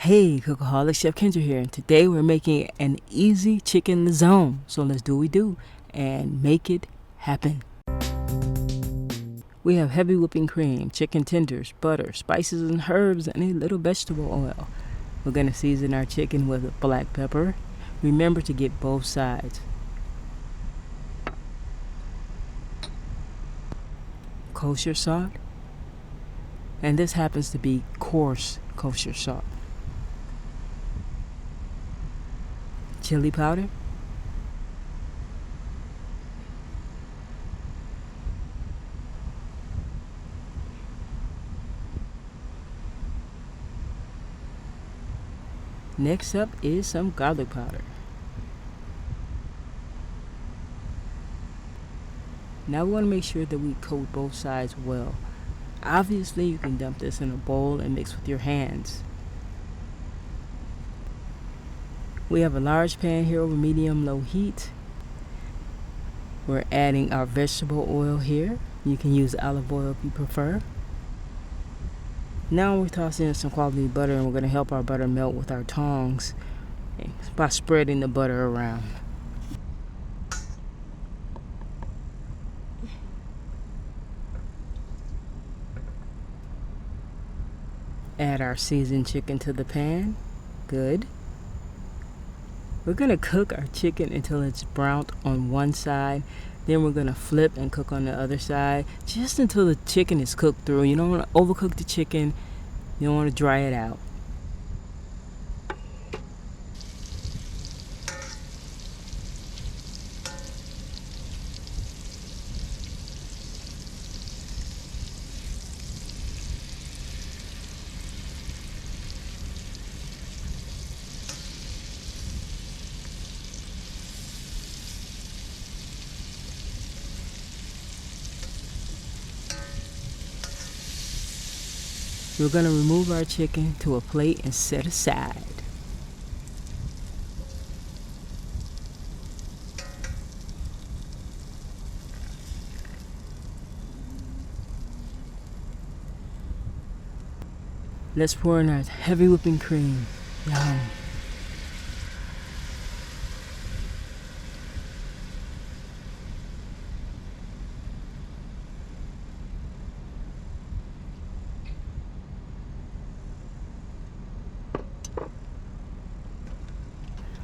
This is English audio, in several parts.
Hey, Cookaholic, Chef Kendra here, and today we're making an easy chicken lazone. So let's do what we do and make it happen. We have heavy whipping cream, chicken tenders, butter, spices and herbs, and a little vegetable oil. We're going to season our chicken with black pepper. Remember to get both sides. Kosher salt, and this happens to be coarse kosher salt. Chili powder, next up is some garlic powder. Now we want to make sure that we coat both sides well. Obviously you can dump this in a bowl and mix with your hands. We have a large pan here over medium-low heat. We're adding our vegetable oil here. You can use olive oil if you prefer. Now we're tossing in some quality butter, and we're going to help our butter melt with our tongs by spreading the butter around. Add our seasoned chicken to the pan. Good. We're going to cook our chicken until it's browned on one side. Then we're going to flip and cook on the other side just until the chicken is cooked through. You don't want to overcook the chicken. You don't want to dry it out. We're going to remove our chicken to a plate and set aside. Let's pour in our heavy whipping cream. Yum.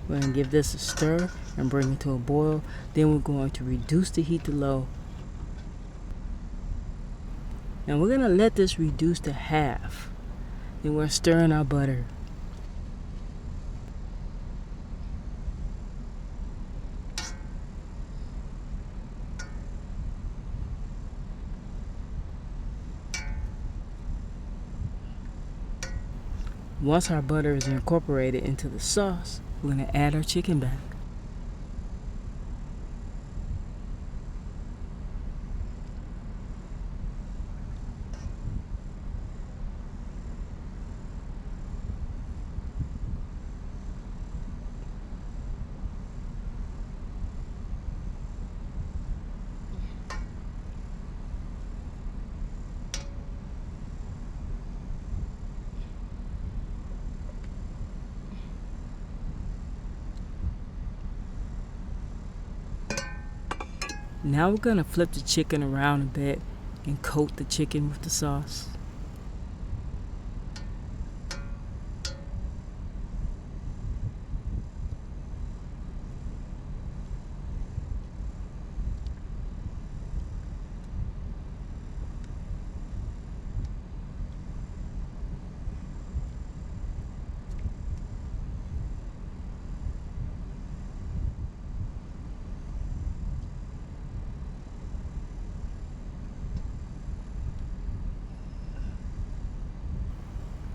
We're going to give this a stir and bring it to a boil. Then we're going to reduce the heat to low. And we're going to let this reduce to half. Then we're stirring our butter. Once our butter is incorporated into the sauce, we're going to add our chicken back. Now we're going to flip the chicken around a bit and coat the chicken with the sauce.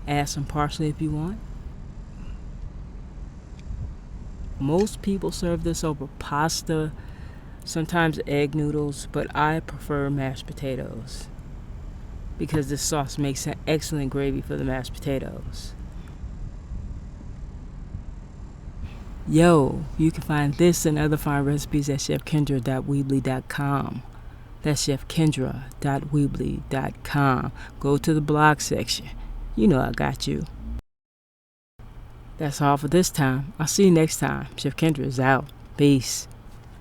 Add some parsley if you want. Most people serve this over pasta, sometimes egg noodles, but I prefer mashed potatoes because this sauce makes an excellent gravy for the mashed potatoes. Yo, you can find this and other fine recipes at chefkendra.weebly.com. That's chefkendra.weebly.com. Go to the blog section. You know I got you. That's all for this time. I'll see you next time. Chef Kendra is out. Peace.